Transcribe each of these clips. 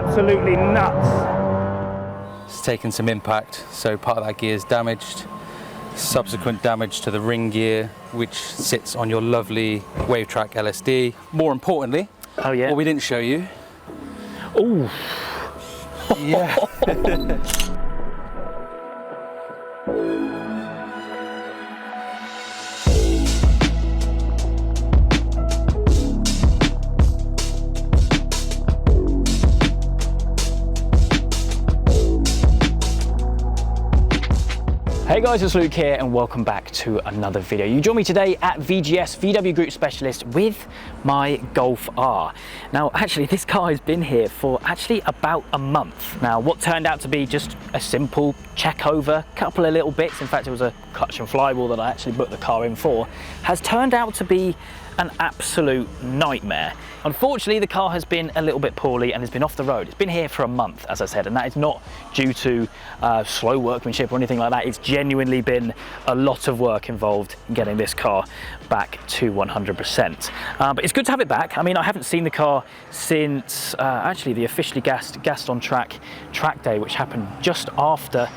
absolutely nuts. It's taken some impact, so part of that gear is damaged. Subsequent damage to the ring gear, which sits on your lovely WaveTrack LSD. More importantly, oh yeah, what we didn't show you. Ooh. Yeah. Hey guys, it's Luke here and welcome back to another video. You join me today at VGS, VW Group Specialist, with my Golf R. Now actually this car has been here for actually about a month. Now what turned out to be just a simple check over, couple of little bits, in fact it was a clutch and flywheel that I actually booked the car in for, has turned out to be an absolute nightmare. Unfortunately, the car has been a little bit poorly and has been off the road. It's been here for a month, as I said, and that is not due to slow workmanship or anything like that. It's genuinely been a lot of work involved in getting this car back to 100%. But it's good to have it back. I mean, I haven't seen the car since actually the officially gassed on track day, which happened just after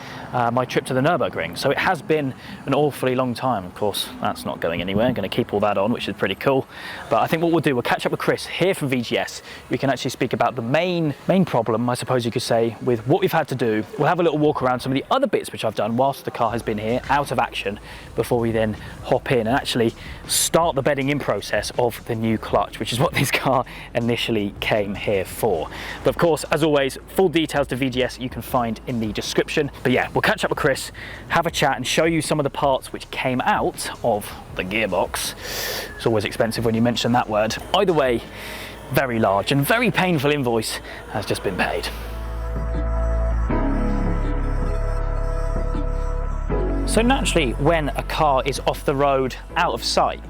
my trip to the Nürburgring. So it has been an awfully long time. Of course, that's not going anywhere. I'm going to keep all that on, which is pretty cool. But I think what we'll do, we'll catch up with Chris here from VGS. We can actually speak about the main problem, I suppose you could say, with what we've had to do. We'll have a little walk around some of the other bits which I've done whilst the car has been here, out of action, before we then hop in and actually start the bedding in process of the new clutch, which is what this car initially came here for. But of course, as always, full details to VGS you can find in the description. But yeah, we'll catch up with Chris, have a chat and show you some of the parts which came out of the gearbox. It's always expensive when you mention that word. Either way, very large and very painful invoice has just been paid. So naturally, when a car is off the road, out of sight,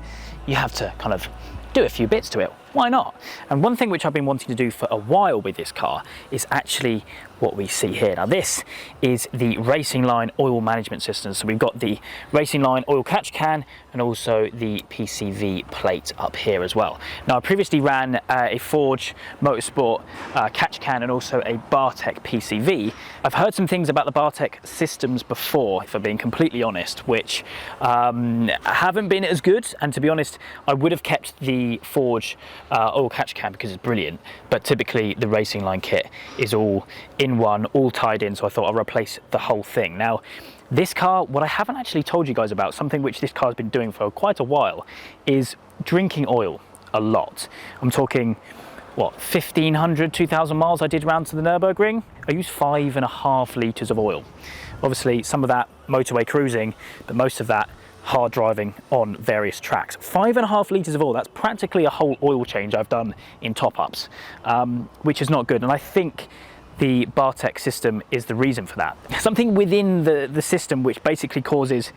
you have to kind of do a few bits to it. Why not? And one thing which I've been wanting to do for a while with this car is actually what we see here. Now this is the Racing Line oil management system. So we've got the Racing Line oil catch can and also the PCV plate up here as well. Now I previously ran a Forge Motorsport catch can and also a Bartec PCV. I've heard some things about the Bartec systems before, if I'm being completely honest, which haven't been as good. And to be honest, I would have kept the Forge oil catch can because it's brilliant, but typically the Racing Line kit is all in one, all tied in, so I thought I'll replace the whole thing. Now this car, what I haven't actually told you guys about, something which this car has been doing for quite a while, is drinking oil a lot. I'm talking what, 1,500, 2,000 miles I did round to the Nürburgring. I used 5.5 litres of oil. Obviously some of that motorway cruising, but most of that hard driving on various tracks. 5.5 litres of oil, that's practically a whole oil change I've done in top-ups, which is not good. And I think the Bartec system is the reason for that. Something within the system which basically causes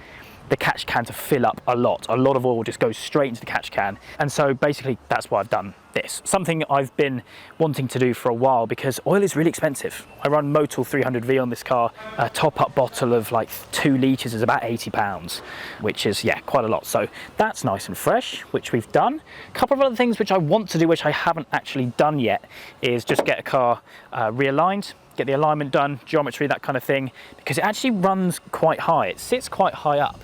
the catch can to fill up a lot. A lot of oil just goes straight into the catch can. And so basically that's why I've done this. Something I've been wanting to do for a while because oil is really expensive. I run Motul 300V on this car. A top-up bottle of like 2 litres is about £80, which is, yeah, quite a lot. So that's nice and fresh, which we've done. A couple of other things which I want to do, which I haven't actually done yet, is just get a car realigned, get the alignment done, geometry, that kind of thing, because it actually runs quite high. It sits quite high up,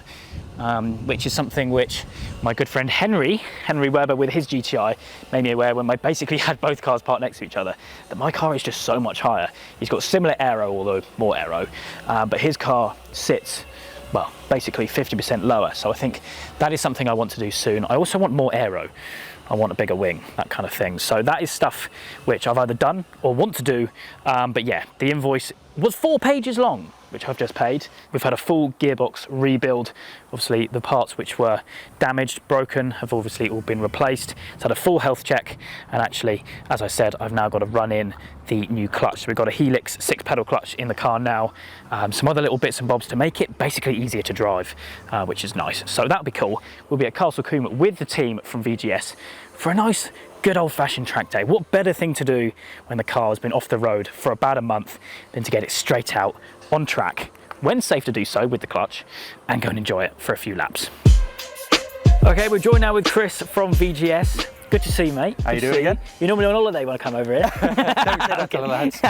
which is something which my good friend Henry Weber with his GTI made me aware when I basically had both cars parked next to each other, that my car is just so much higher. He's got similar aero, although more aero, but his car sits, well, basically 50% lower. So I think that is something I want to do soon. I also want more aero. I want a bigger wing, that kind of thing. So that is stuff which I've either done or want to do. But yeah, the invoice was 4 pages long, which I've just paid. We've had a full gearbox rebuild. Obviously the parts which were damaged, broken, have obviously all been replaced. It's had a full health check. And actually, as I said, I've now got to run in the new clutch. So we've got a Helix 6-pedal clutch in the car now. Some other little bits and bobs to make it basically easier to drive, which is nice. So that'll be cool. We'll be at Castle Combe with the team from VGS for a nice, good old-fashioned track day. What better thing to do when the car has been off the road for about a month than to get it straight out on track, when safe to do so with the clutch, and go and enjoy it for a few laps. Okay, we're joined now with Chris from VGS. Good to see you, mate. How you Good to doing see again? You're normally on holiday when I come over here. Don't say that to the lads.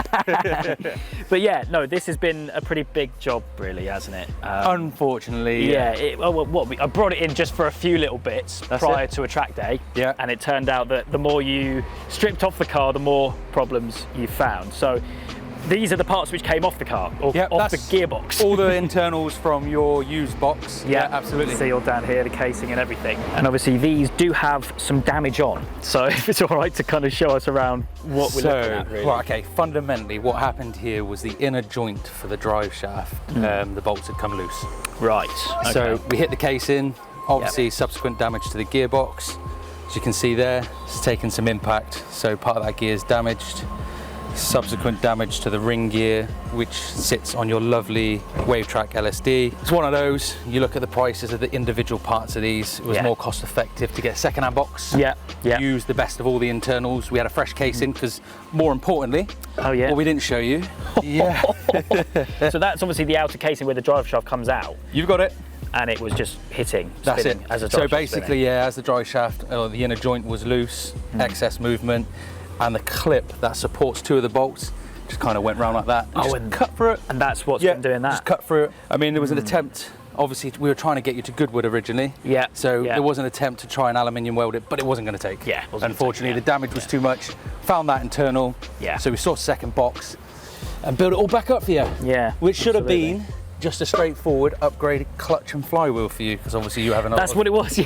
But yeah, no, this has been a pretty big job, really, hasn't it? Unfortunately. Yeah. I brought it in just for a few little bits prior to a track day. Yeah. And it turned out that the more you stripped off the car, the more problems you found. So these are the parts which came off the car, or off the gearbox. All the internals from your used box. Yeah, absolutely. Sealed down here, the casing and everything. And obviously these do have some damage on. So if it's all right to kind of show us around what we're looking at, really. Right, okay, fundamentally what happened here was the inner joint for the drive shaft, the bolts had come loose. Right, okay. So we hit the casing, obviously subsequent damage to the gearbox. As you can see there, it's taken some impact, so part of that gear is damaged. Subsequent damage to the ring gear, which sits on your lovely WaveTrack LSD. It's one of those, you look at the prices of the individual parts of these, it was more cost effective to get a second-hand box. Use the best of all the internals. We had a fresh casing because, more importantly, what we didn't show you. So that's obviously the outer casing where the drive shaft comes out. You've got it. And it was just hitting, That's it. as a drive so shaft basically, spinning. as the drive shaft, the inner joint was loose, excess movement, and the clip that supports two of the bolts just kind of went round like that. And cut through it. And that's what's been doing that. Just cut through it. I mean, there was an attempt. Obviously, we were trying to get you to Goodwood originally. So there was an attempt to try and aluminium weld it, but it wasn't going to take. Unfortunately, the damage was too much. Found that internal. So we saw a second box and built it all back up for you. Which should have been just a straightforward upgraded clutch and flywheel for you, because obviously you have another. That's what it was,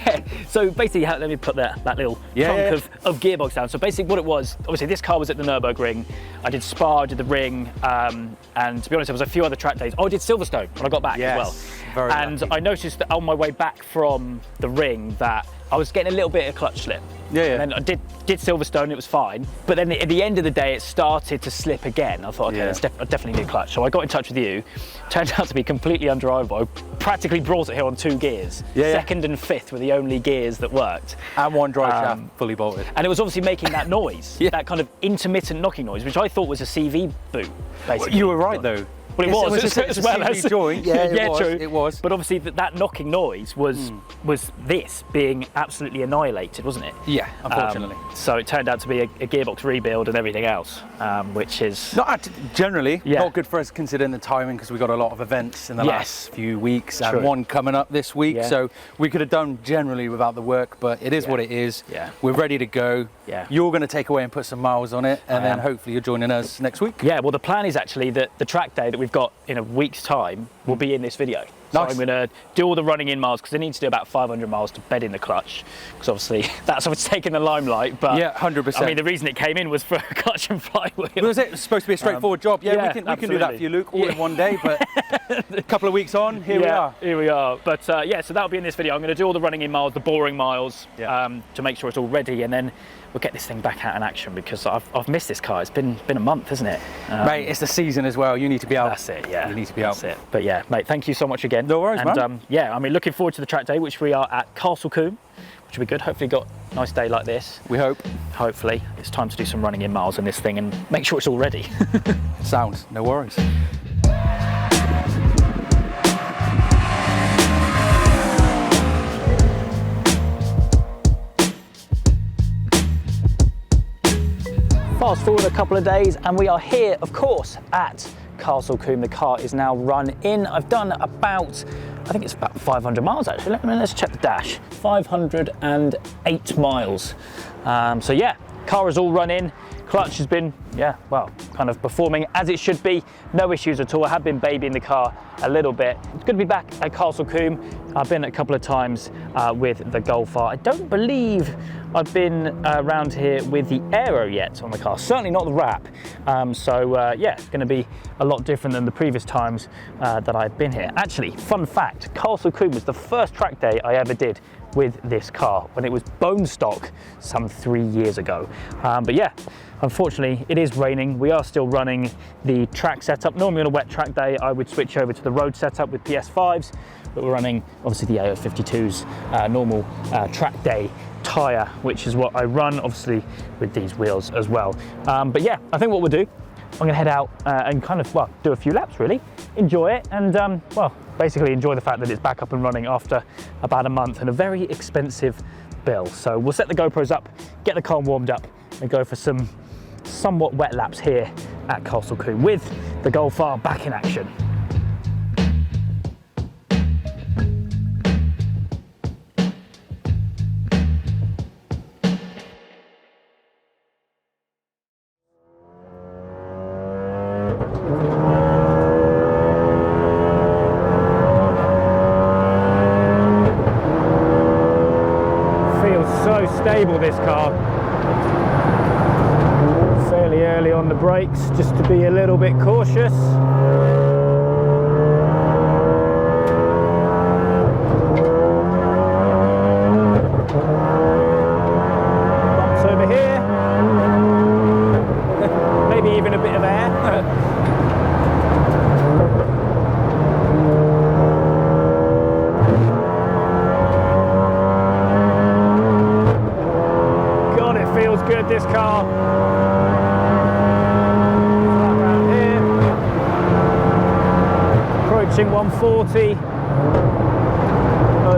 So basically, let me put that little chunk of gearbox down. So basically what it was, obviously this car was at the Nürburgring. I did Spa, I did the Ring, and to be honest, there was a few other track days. Oh, I did Silverstone when I got back as well. And I noticed that on my way back from the Ring that I was getting a little bit of clutch slip. And then I did Silverstone, it was fine. But then at the end of the day, it started to slip again. I thought, okay, I definitely need clutch. So I got in touch with you. Turned out to be completely undrivable. I practically brought it here on 2 gears. Second and fifth were the only gears that worked. And one drive shaft fully bolted. And it was obviously making that noise, that kind of intermittent knocking noise, which I thought was a CV boot, basically. You were right though. Well, it was as well as joint. True. It was. But obviously that knocking noise was this being absolutely annihilated, wasn't it? Yeah, unfortunately. So it turned out to be a gearbox rebuild and everything else, which is not generally not good for us considering the timing, because we got a lot of events in the last few weeks and one coming up this week. So we could have done generally without the work, but it is what it is. We're ready to go. You're going to take away and put some miles on it, and then hopefully you're joining us next week. Well, the plan is actually that the track day that we've got in a week's time will be in this video. So I'm going to do all the running in miles, because I need to do about 500 miles to bed in the clutch, because obviously that's what's taking the limelight. But 100%. I mean, the reason it came in was for clutch and flywheel. It was supposed to be a straightforward job. We can do that for you, Luke, all in one day. But a couple of weeks on, here we are. Here we are. But so that'll be in this video. I'm going to do all the running in miles, the boring miles, to make sure it's all ready, and then we'll get this thing back out in action, because I've missed this car. It's been a month, hasn't it? Mate, it's the season as well. You need to be out. That's it, You need to be out. That's it. But mate, thank you so much again. No worries, man. I mean, looking forward to the track day, which we are at Castle Combe, which will be good. Hopefully got a nice day like this. We hope. Hopefully. It's time to do some running in miles in this thing and make sure it's all ready. Sound, no worries. Fast forward a couple of days and we are here, of course, at Castle Combe. The car is now run in. I've done about, I think it's about 500 miles actually. Let's check the dash. 508 miles. So car is all run in. Clutch has been, kind of performing as it should be. No issues at all. I have been babying the car a little bit. It's good to be back at Castle Combe. I've been a couple of times with the Golf R. I don't believe I've been around here with the Aero yet on the car. Certainly not the Wrap. It's going to be a lot different than the previous times that I've been here. Actually, fun fact, Castle Combe was the first track day I ever did with this car when it was bone stock some 3 years ago. Unfortunately, it is raining. We are still running the track setup. Normally on a wet track day, I would switch over to the road setup with PS5s, but we're running obviously the AO52's normal track day tyre, which is what I run, obviously with these wheels as well. I think what we'll do, I'm gonna head out and kind of, do a few laps really, enjoy it, and basically enjoy the fact that it's back up and running after about a month and a very expensive bill. So we'll set the GoPros up, get the car warmed up, and go for some somewhat wet laps here at Castle Combe with the Golf R back in action. So stable, this car. Fairly early on the brakes just to be a little bit cautious. Bumps over here. Maybe even a bit of air. Feels good, this car. Flat round here. Approaching 140.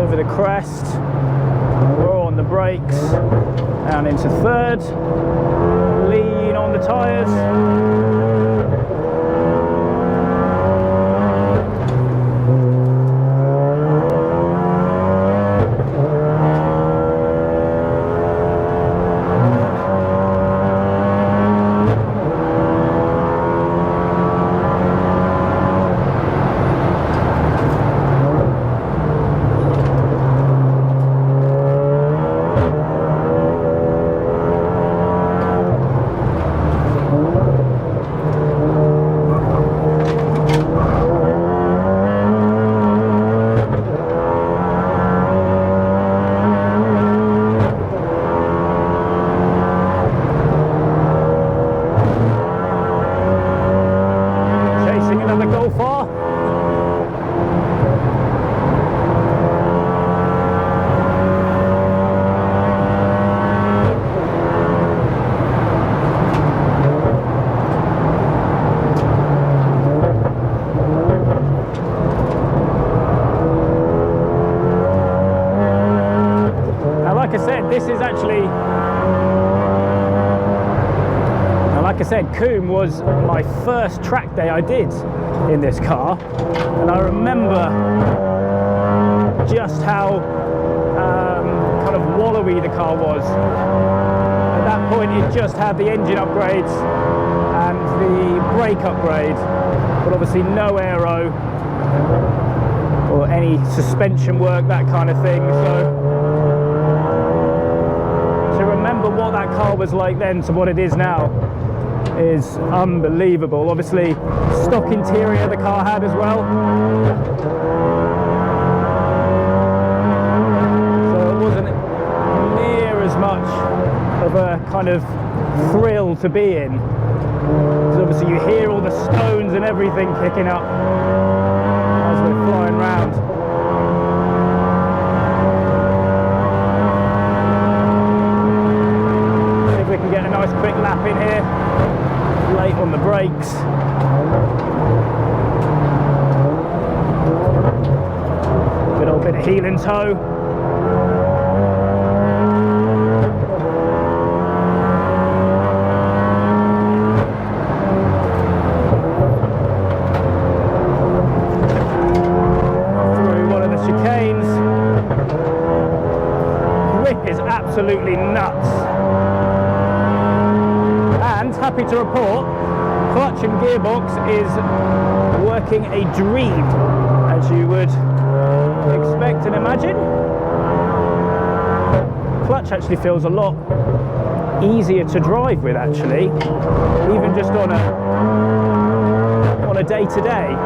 Over the crest. We're on the brakes. Down into third. Lean on the tyres. Like I said, Combe was my first track day I did in this car, and I remember just how kind of wallowy the car was. At that point it just had the engine upgrades and the brake upgrade, but obviously no aero or any suspension work, that kind of thing. So to remember what that car was like then to what it is now is unbelievable. Obviously, stock interior the car had as well. So it wasn't near as much of a kind of thrill to be in. Because obviously you hear all the stones and everything kicking up as we're flying round. See if we can get a nice quick lap in here. Late on the brakes. Good old bit of heel and toe. Through one of the chicanes. Grip is absolutely nuts. And happy to report, clutch and gearbox is working a dream, as you would expect and imagine. Clutch actually feels a lot easier to drive with, actually, even just on a day-to-day.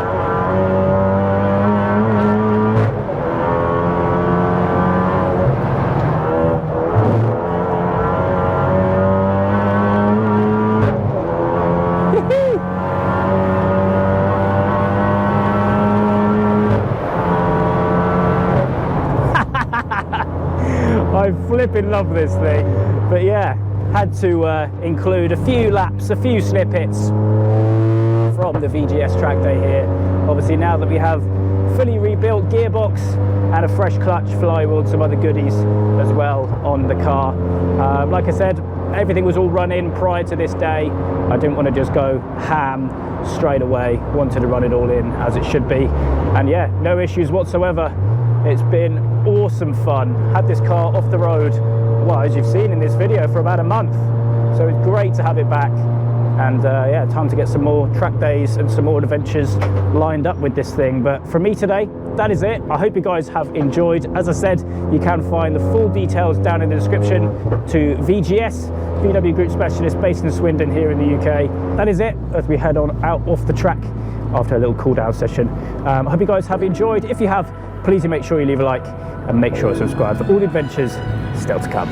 I flipping love this thing, but yeah, had to include a few laps, a few snippets from the VGS track day here. Obviously now that we have fully rebuilt gearbox and a fresh clutch, flywheel, and some other goodies as well on the car. Like I said, everything was all running prior to this day. I didn't want to just go ham straight away, wanted to run it all in as it should be, and yeah, no issues whatsoever. It's been awesome fun. Had this car off the road, well, as you've seen in this video, for about a month, so it's great to have it back. And yeah, time to get some more track days and some more adventures lined up with this thing. But for me today, that is it. I hope you guys have enjoyed. As I said, you can find the full details down in the description to VGS, VW Group Specialist, based in Swindon here in the UK. That is it as we head on out off the track after a little cool down session. I hope you guys have enjoyed. If you have, please do make sure you leave a like and make sure to subscribe for all the adventures still to come.